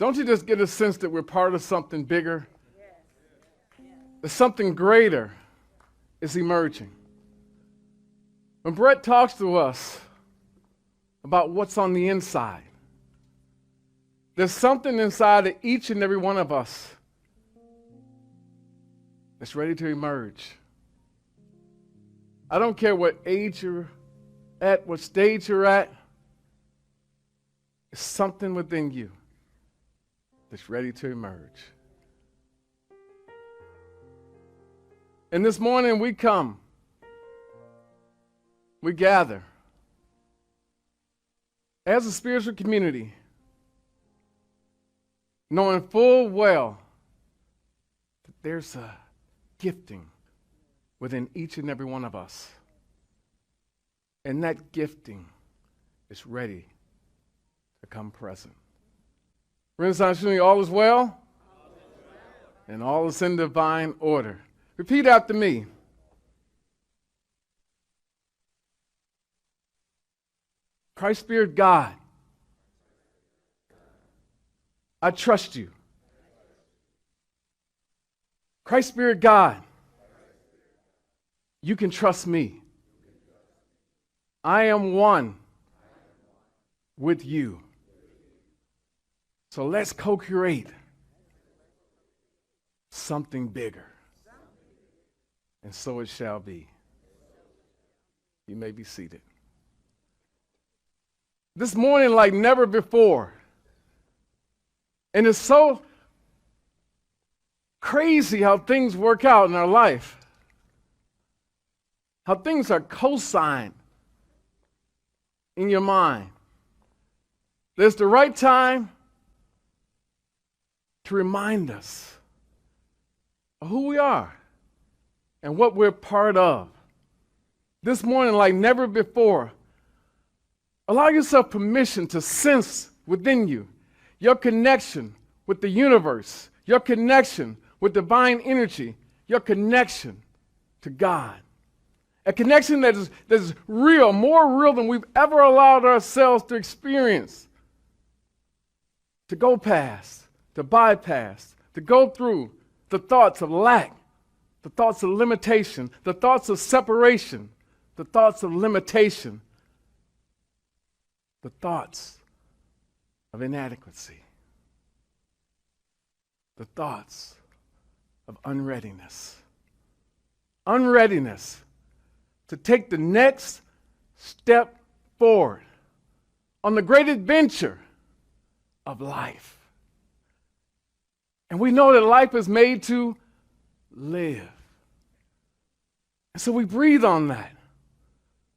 Don't you just get a sense that we're part of something bigger? That something greater is emerging. When Brett talks to us about what's on the inside, there's something inside of each and every one of us that's ready to emerge. I don't care what age you're at, what stage you're at, there's something within you that's ready to emerge. And this morning we come, we gather as a spiritual community, knowing full well that there's a gifting within each and every one of us. And that gifting is ready to come present. Renaissance Community, all is well? And all is in divine order. Repeat after me. Christ Spirit God, I trust you. Christ Spirit God, you can trust me. I am one with you. So let's co-create something bigger. And so it shall be. You may be seated. This morning, like never before, and it's so crazy how things work out in our life, how things are co-signed in your mind. There's the right time to remind us of who we are and what we're part of. This morning, like never before, allow yourself permission to sense within you your connection with the universe, your connection with divine energy, your connection to God. A connection that is real, more real than we've ever allowed ourselves to experience, to go past, to bypass, to go through the thoughts of lack, the thoughts of limitation, the thoughts of separation, the thoughts of limitation, the thoughts of inadequacy, the thoughts of unreadiness. Unreadiness to take the next step forward on the great adventure of life. And we know that life is made to live. And so we breathe on that.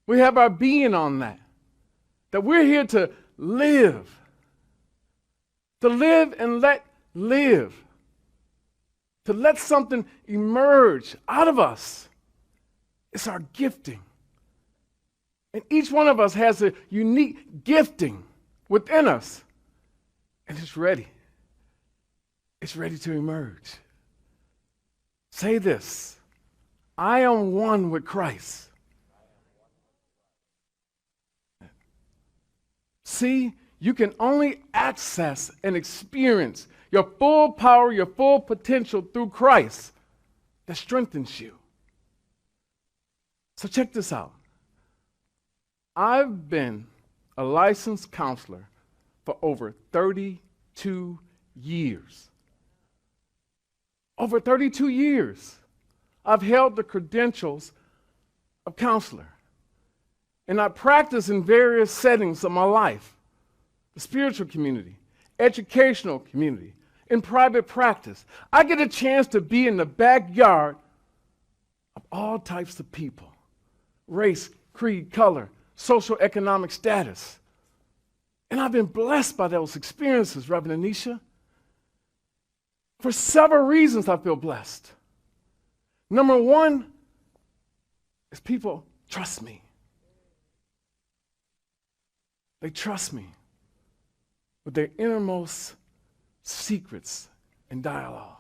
We have our being on that. That we're here to live. To live and let live. To let something emerge out of us. It's our gifting. And each one of us has a unique gifting within us. And it's ready. It's ready to emerge. Say this: I am one with Christ. See, you can only access and experience your full power, your full potential through Christ that strengthens you. So check this out. I've been a licensed counselor for over 32 years. Over 32 years, I've held the credentials of counselor. And I practice in various settings of my life: the spiritual community, educational community, in private practice. I get a chance to be in the backyard of all types of people: race, creed, color, social, economic status. And I've been blessed by those experiences, Reverend Anisha. For several reasons I feel blessed. Number one is people trust me. They trust me with their innermost secrets and dialogue.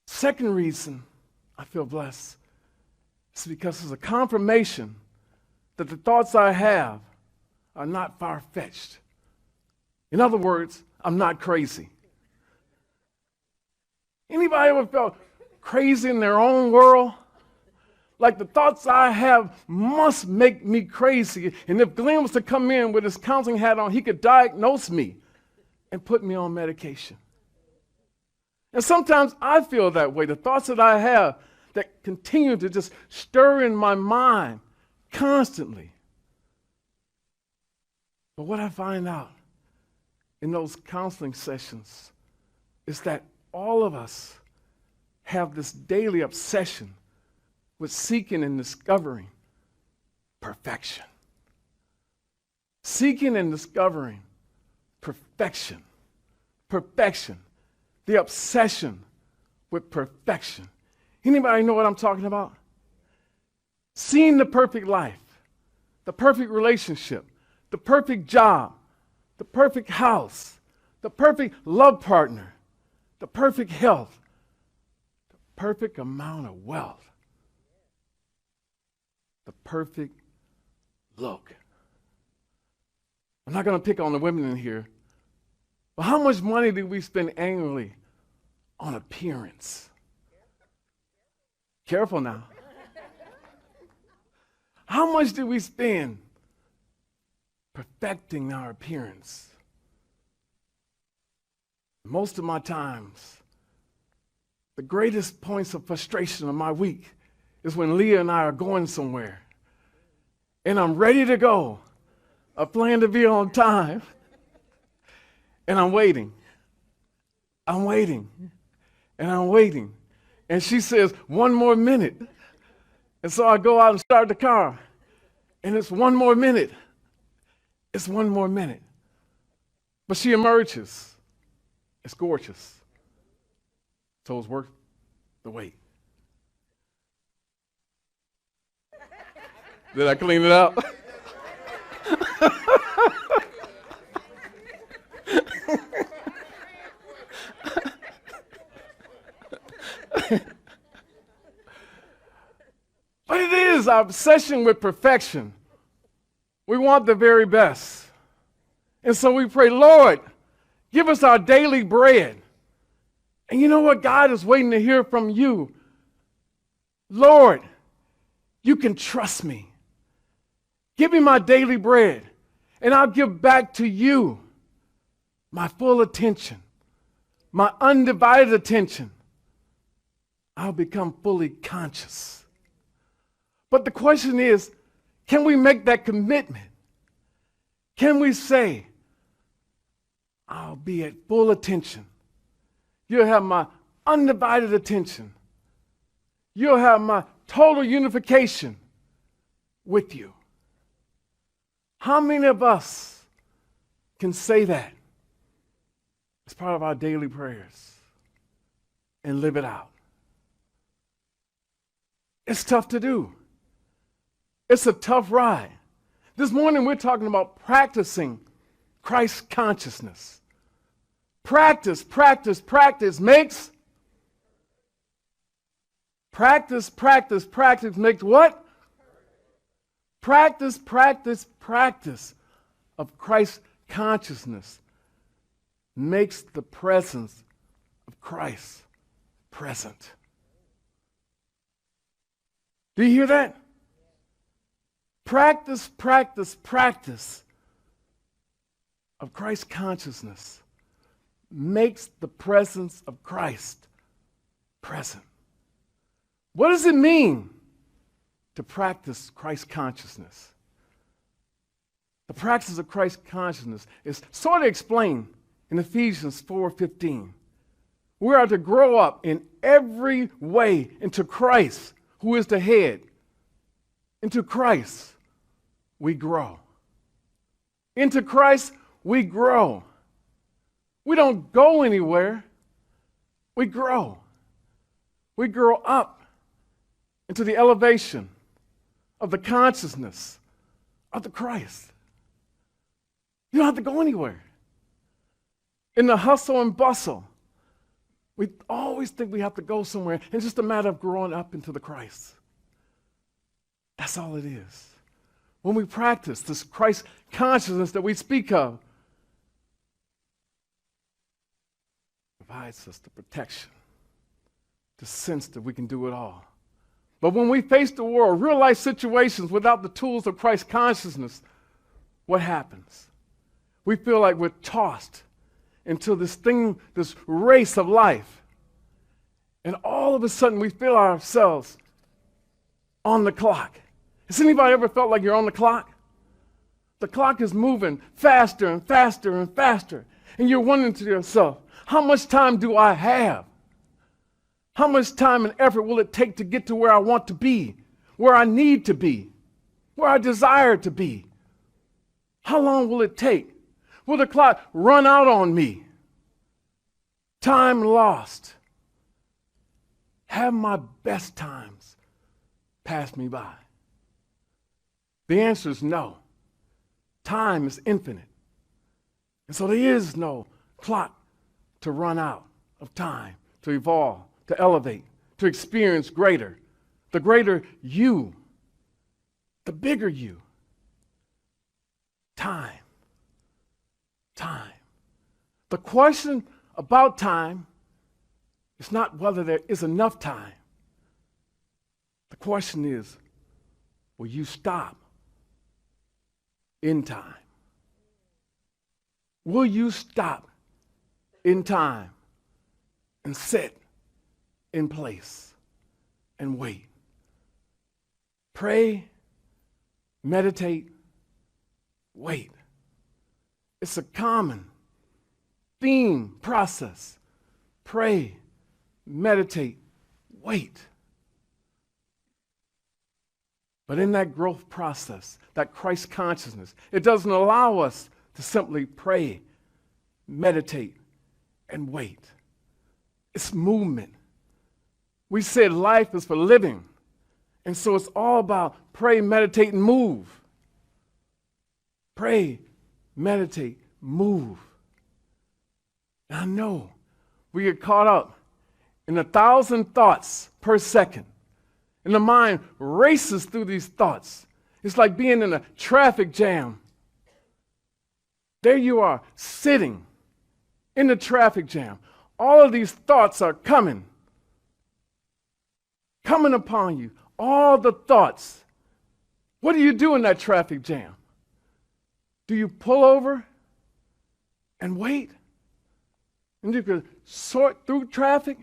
Second reason I feel blessed is because it's a confirmation that the thoughts I have are not far-fetched. In other words, I'm not crazy. Anybody ever felt crazy in their own world? Like the thoughts I have must make me crazy. And if Glenn was to come in with his counseling hat on, he could diagnose me and put me on medication. And sometimes I feel that way. The thoughts that I have that continue to just stir in my mind constantly. But what I find out in those counseling sessions is that all of us have this daily obsession with seeking and discovering perfection. Seeking and discovering perfection. Perfection. The obsession with perfection. Anybody know what I'm talking about? Seeing the perfect life, the perfect relationship, the perfect job, the perfect house, the perfect love partner, the perfect health, the perfect amount of wealth, the perfect look. I'm not going to pick on the women in here, but how much money do we spend annually on appearance? Careful now. How much do we spend perfecting our appearance? Most of my times, the greatest points of frustration of my week is when Leah and I are going somewhere and I'm ready to go. I plan to be on time and I'm waiting. I'm waiting and I'm waiting. And she says, 1 more minute. And so I go out and start the car and it's 1 more minute. It's 1 more minute. But she emerges. It's gorgeous. So it's worth the wait. Did I clean it out? But it is our obsession with perfection. We want the very best. And so we pray, Lord, give us our daily bread. And you know what? God is waiting to hear from you. Lord, you can trust me. Give me my daily bread, and I'll give back to you my full attention, my undivided attention. I'll become fully conscious. But the question is, can we make that commitment? Can we say, I'll be at full attention. You'll have my undivided attention. You'll have my total unification with you. How many of us can say that as part of our daily prayers and live it out? It's tough to do. It's a tough ride. This morning we're talking about practicing Christ consciousness. Practice makes makes what? Practice of Christ consciousness makes the presence of Christ present. Do you hear that? Practice of Christ consciousness makes the presence of Christ present. What does it mean to practice Christ consciousness? The practice of Christ consciousness is sort of explained in Ephesians 4:15. We are to grow up in every way into Christ, who is the head. Into Christ, we grow. Into Christ, we grow. We don't go anywhere. We grow. We grow up into the elevation of the consciousness of the Christ. You don't have to go anywhere. In the hustle and bustle, we always think we have to go somewhere. It's just a matter of growing up into the Christ. That's all it is. When we practice this Christ consciousness that we speak of, provides us the protection, the sense that we can do it all. But when we face the world, real life situations without the tools of Christ consciousness, what happens? We feel like we're tossed into this race of life. And all of a sudden we feel ourselves on the clock. Has anybody ever felt like you're on the clock? The clock is moving faster and faster and faster. And you're wondering to yourself, how much time do I have? How much time and effort will it take to get to where I want to be, where I need to be, where I desire to be? How long will it take? Will the clock run out on me? Time lost. Have my best times pass me by? The answer is no. Time is infinite. And so there is no clock to run out of time, to evolve, to elevate, to experience greater. The greater you, the bigger you. Time. Time. The question about time is not whether there is enough time. The question is, will you stop in time? Will you stop in time and sit in place and wait? Pray, meditate, wait. It's a common theme process. Pray, meditate, wait. But in that growth process, that Christ consciousness, it doesn't allow us to simply pray, meditate, and wait. It's movement. We said life is for living. And so it's all about pray, meditate, and move. Pray, meditate, move. And I know we get caught up in 1,000 thoughts per second. And the mind races through these thoughts. It's like being in a traffic jam. There you are, sitting in the traffic jam. All of these thoughts are coming upon you. All the thoughts. What do you do in that traffic jam? Do you pull over and wait? And you can sort through traffic?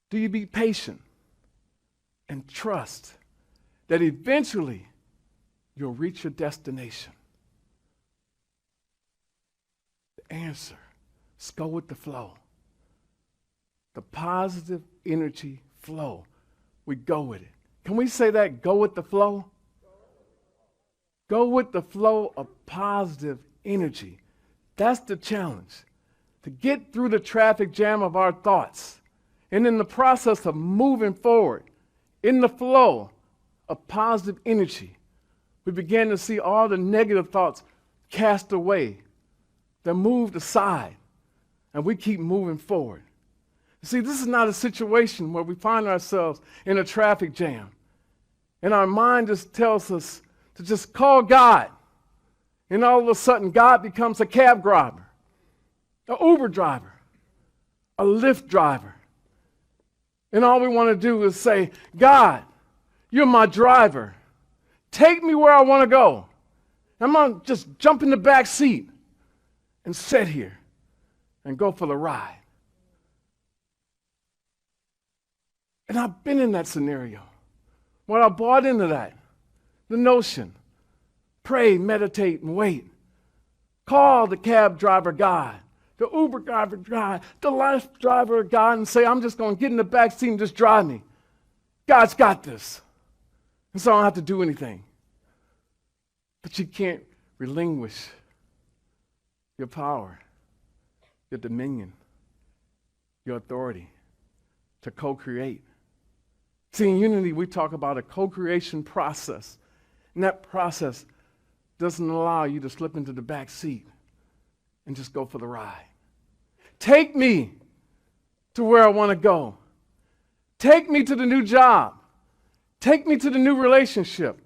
Do you be patient and trust that eventually you'll reach your destination? The answer is go with the flow. The positive energy flow. We go with it. Can we say that? Go with the flow? Go with the flow of positive energy. That's the challenge. To get through the traffic jam of our thoughts. And in the process of moving forward, in the flow of positive energy, we begin to see all the negative thoughts cast away. They're moved aside, and we keep moving forward. See, this is not a situation where we find ourselves in a traffic jam, and our mind just tells us to just call God, and all of a sudden God becomes a cab driver, an Uber driver, a Lyft driver. And all we want to do is say, God, you're my driver. Take me where I want to go. I'm going to just jump in the back seat and sit here and go for the ride. And I've been in that scenario when I bought into that, the notion, pray, meditate, and wait. Call the cab driver God, the Uber driver God, the Lyft driver God, and say, I'm just going to get in the back seat and just drive me. God's got this. And so I don't have to do anything. But you can't relinquish your power, your dominion, your authority to co-create. See, in Unity, we talk about a co-creation process. And that process doesn't allow you to slip into the back seat and just go for the ride. Take me to where I want to go. Take me to the new job. Take me to the new relationship.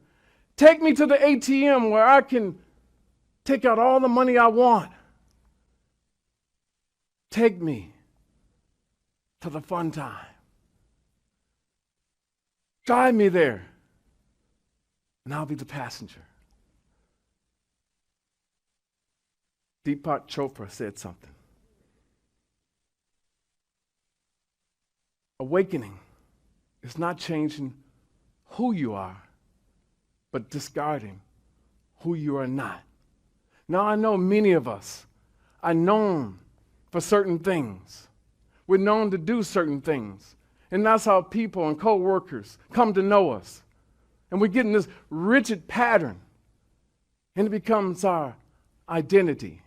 Take me to the ATM where I can take out all the money I want. Take me to the fun time. Drive me there, and I'll be the passenger. Deepak Chopra said something. Awakening is not changing who you are, but discarding who you are not. Now, I know many of us are known for certain things. We're known to do certain things. And that's how people and co-workers come to know us. And we get in this rigid pattern, and it becomes our identity.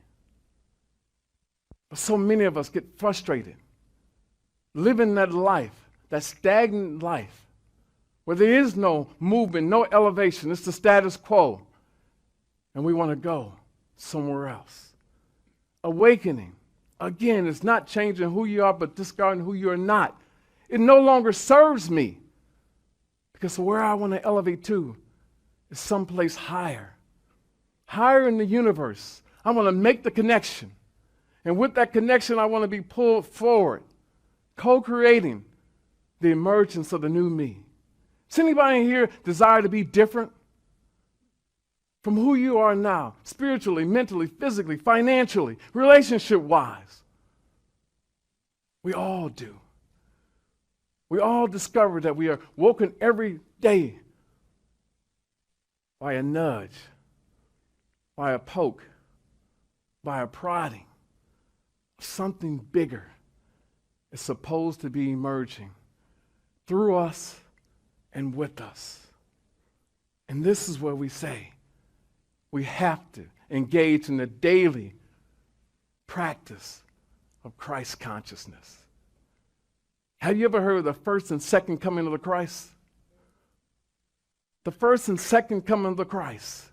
But so many of us get frustrated living that life, that stagnant life, where there is no movement, no elevation. It's the status quo. And we want to go somewhere else. Awakening, again, is not changing who you are, but discarding who you are not. It no longer serves me, because where I want to elevate to is someplace higher. Higher in the universe. I want to make the connection. And with that connection, I want to be pulled forward, co-creating the emergence of the new me. Does anybody here desire to be different from who you are now, spiritually, mentally, physically, financially, relationship-wise? We all do. We all discover that we are woken every day by a nudge, by a poke, by a prodding. Something bigger is supposed to be emerging through us and with us. And this is where we say we have to engage in the daily practice of Christ consciousness. Have you ever heard of the first and second coming of the Christ? The first and second coming of the Christ.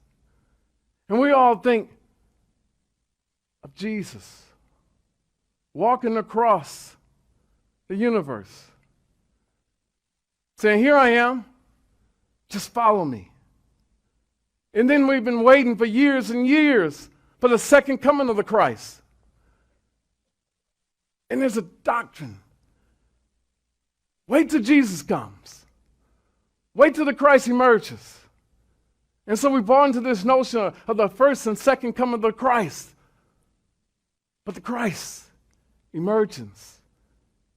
And we all think of Jesus walking across the universe, saying, "Here I am, just follow me." And then we've been waiting for years and years for the second coming of the Christ. And there's a doctrine. Wait till Jesus comes. Wait till the Christ emerges. And so we bought into this notion of the first and second coming of the Christ. But the Christ emergence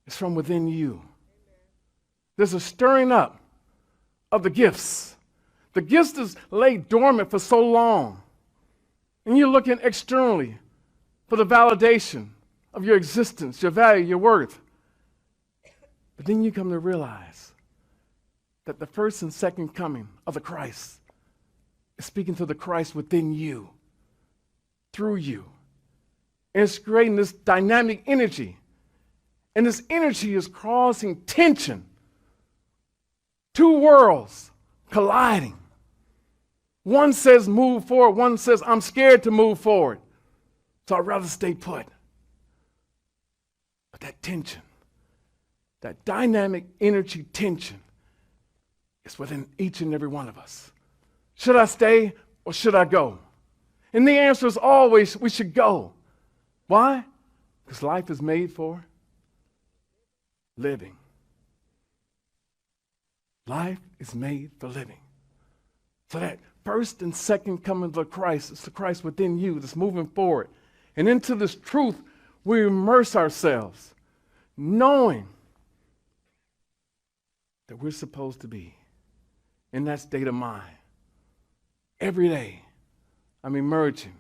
is from within you. There's a stirring up of the gifts. The gifts is laid dormant for so long. And you're looking externally for the validation of your existence, your value, your worth. But then you come to realize that the first and second coming of the Christ is speaking to the Christ within you, through you. And it's creating this dynamic energy. And this energy is causing tension. Two worlds colliding. One says move forward. One says I'm scared to move forward, so I'd rather stay put. But that tension, that dynamic energy tension, is within each and every one of us. Should I stay or should I go? And the answer is always we should go. Why? Because life is made for living. Life is made for living. So that first and second coming of the Christ, it's the Christ within you that's moving forward. And into this truth, we immerse ourselves, knowing that we're supposed to be in that state of mind. Every day, I'm emerging.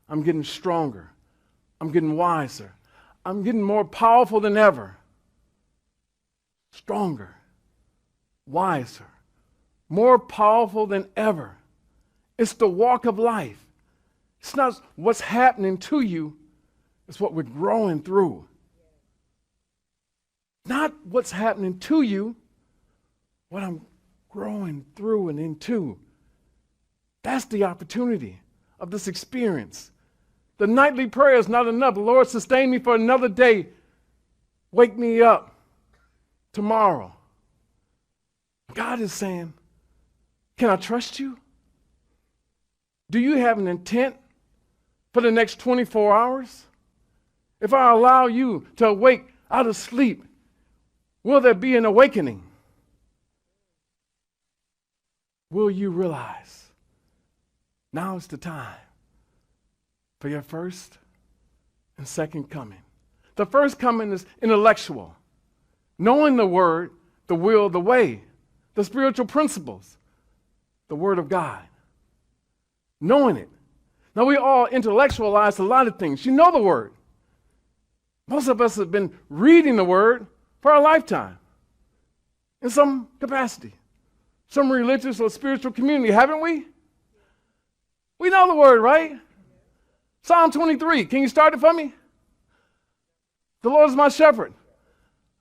I'm getting stronger. I'm getting wiser. I'm getting more powerful than ever. Stronger, wiser, more powerful than ever. It's the walk of life. It's not what's happening to you, it's what we're growing through. Not what's happening to you, what I'm growing through and into. That's the opportunity of this experience. The nightly prayer is not enough. Lord, sustain me for another day. Wake me up tomorrow. God is saying, can I trust you? Do you have an intent for the next 24 hours? if I allow you to awake out of sleep, will there be an awakening? Will you realize now is the time for your first and second coming? The first coming is intellectual, knowing the word, the will, the way, the spiritual principles, the word of God, knowing it. Now, we all intellectualize a lot of things. You know the word. Most of us have been reading the word for our lifetime in some capacity, some religious or spiritual community, haven't we? We know the word, right? Psalm 23. Can you start it for me? The Lord is my shepherd.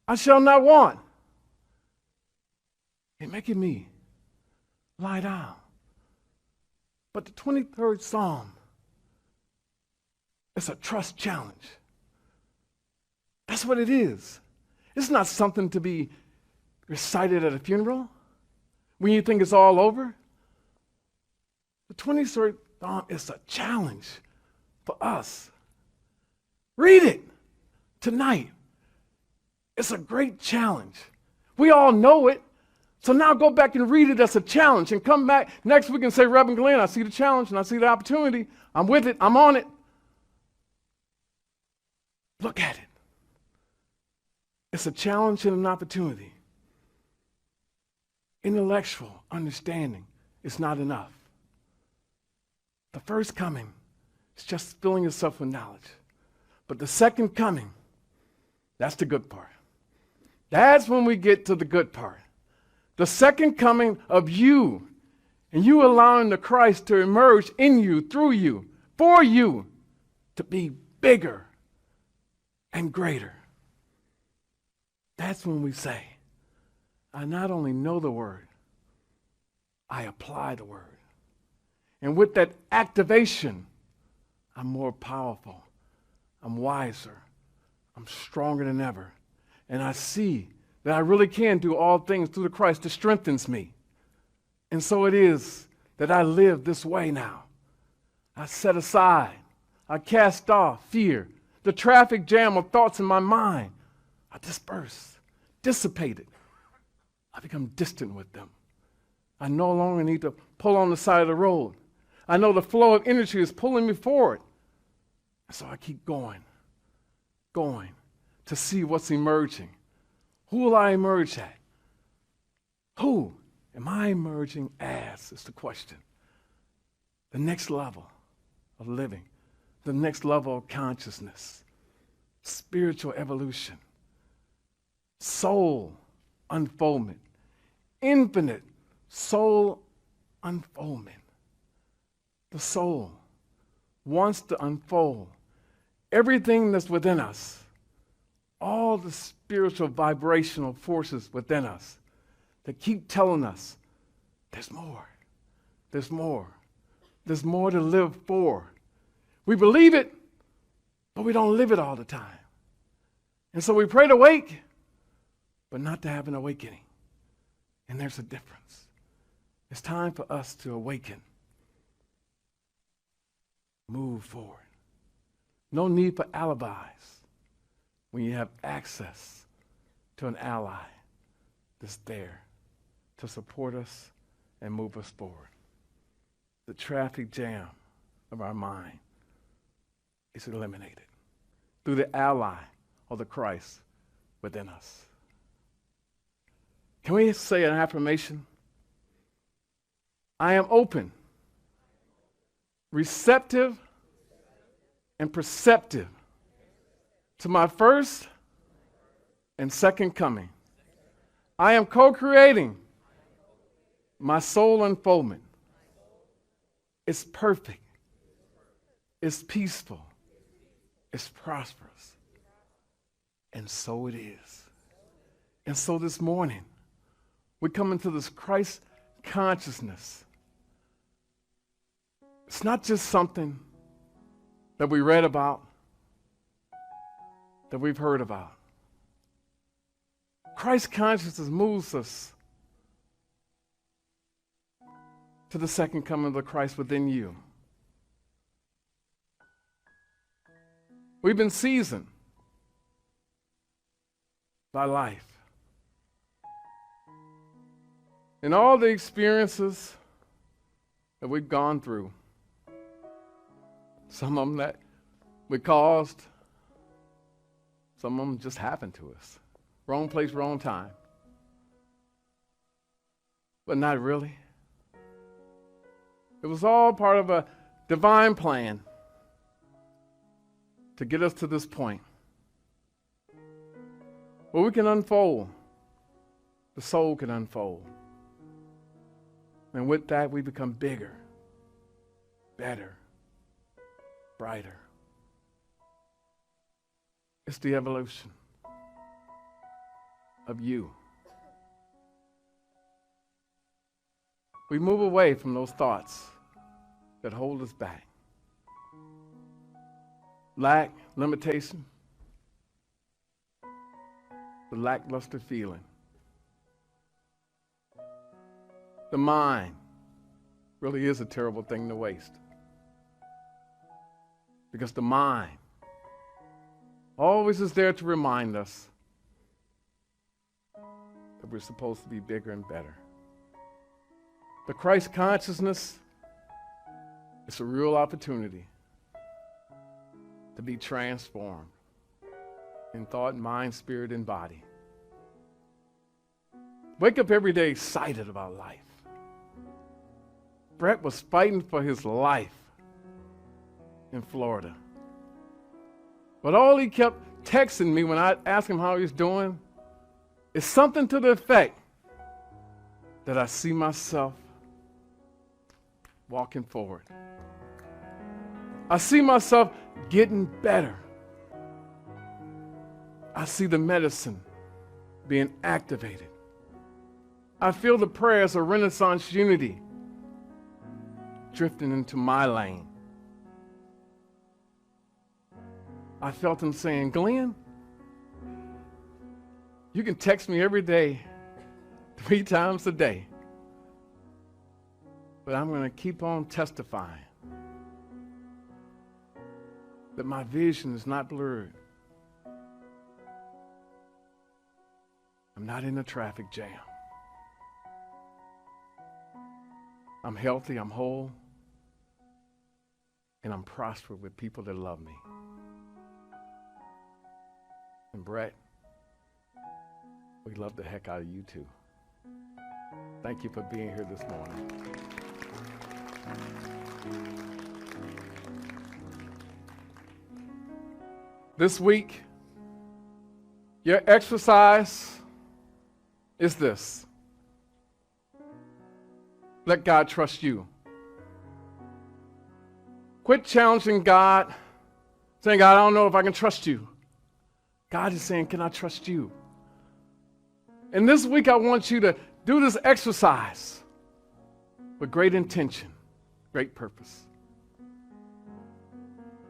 I shall not want. He maketh me lie down. But the 23rd Psalm, it's a trust challenge. That's what it is. It's not something to be recited at a funeral when you think it's all over. The 23rd Psalm is a challenge for us. Read it tonight. It's a great challenge. We all know it. So now go back and read it as a challenge and come back next week and say, Rev Glenn, I see the challenge and I see the opportunity. I'm with it. I'm on it. Look at it. It's a challenge and an opportunity. Intellectual understanding is not enough. The first coming is just filling yourself with knowledge. But the second coming, that's the good part. That's when we get to the good part. The second coming of you, and you allowing the Christ to emerge in you, through you, for you, to be bigger and greater. That's when we say, I not only know the word, I apply the word. And with that activation, I'm more powerful, I'm wiser, I'm stronger than ever. And I see that I really can do all things through the Christ that strengthens me. And so it is that I live this way now. I set aside, I cast off fear, the traffic jam of thoughts in my mind. I disperse, dissipate it. I become distant with them. I no longer need to pull on the side of the road. I know the flow of energy is pulling me forward. So I keep going to see what's emerging. Who will I emerge at? Who am I emerging as is the question. The next level of living, the next level of consciousness, spiritual evolution, soul unfoldment, infinite soul unfoldment. The soul wants to unfold everything that's within us, all the spiritual vibrational forces within us that keep telling us there's more, there's more, there's more to live for. We believe it, but we don't live it all the time. And so we pray to wake, but not to have an awakening. And there's a difference. It's time for us to awaken. Move forward. No need for alibis when you have access to an ally that's there to support us and move us forward. The traffic jam of our mind is eliminated through the ally of the Christ within us. Can we say an affirmation? I am open, receptive, and perceptive to my first and second coming. I am co-creating my soul unfoldment. It's perfect. It's peaceful. It's prosperous. And so it is. And so this morning, we come into this Christ consciousness. It's not just something that we read about, that we've heard about. Christ consciousness moves us to the second coming of the Christ within you. We've been seasoned by life. And all the experiences that we've gone through, some of them that we caused, some of them just happened to us. Wrong place, wrong time. But not really. It was all part of a divine plan to get us to this point where we can unfold. The soul can unfold. And with that, we become bigger, better, brighter. It's the evolution of you. We move away from those thoughts that hold us back. Lack, limitation, the lackluster feeling. The mind really is a terrible thing to waste. Because the mind always is there to remind us that we're supposed to be bigger and better. The Christ consciousness is a real opportunity to be transformed in thought, mind, spirit, and body. Wake up every day excited about life. Brett was fighting for his life in Florida. But all he kept texting me when I asked him how he was doing is something to the effect that I see myself walking forward. I see myself getting better. I see the medicine being activated. I feel the prayers of Renaissance unity drifting into my lane. I felt him saying, Glenn, you can text me every day, 3 times a day, but I'm going to keep on testifying that my vision is not blurred. I'm not in a traffic jam. I'm healthy, I'm whole, and I'm prosperous with people that love me. And Brett, we love the heck out of you too. Thank you for being here this morning. This week, your exercise is this. Let God trust you. Quit challenging God, saying, God, I don't know if I can trust you. God is saying, can I trust you? And this week I want you to do this exercise with great intention, great purpose.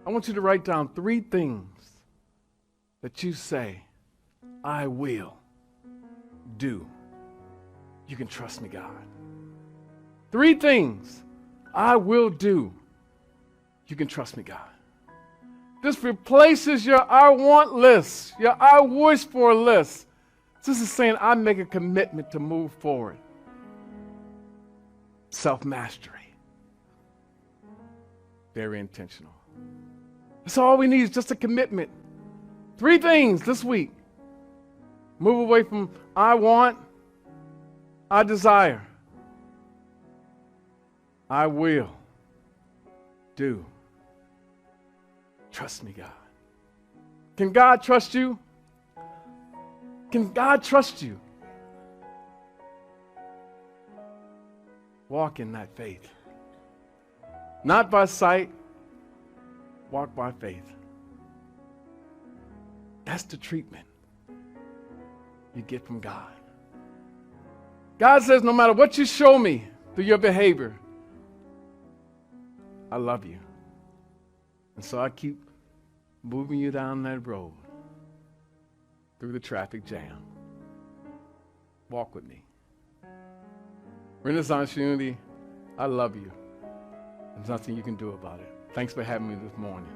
I want you to write down 3 things that you say, I will do. You can trust me, God. 3 things I will do. You can trust me, God. This replaces your I want list, your I wish for list. This is saying I make a commitment to move forward. Self-mastery. Very intentional. That's all we need is just a commitment. 3 things this week. Move away from I want, I desire. I will do. Trust me, God. Can God trust you? Can God trust you? Walk in that faith. Not by sight, walk by faith. That's the treatment you get from God. God says, no matter what you show me through your behavior, I love you. And so I keep moving you down that road through the traffic jam. Walk with me. Renaissance Unity, I love you. There's nothing you can do about it. Thanks for having me this morning.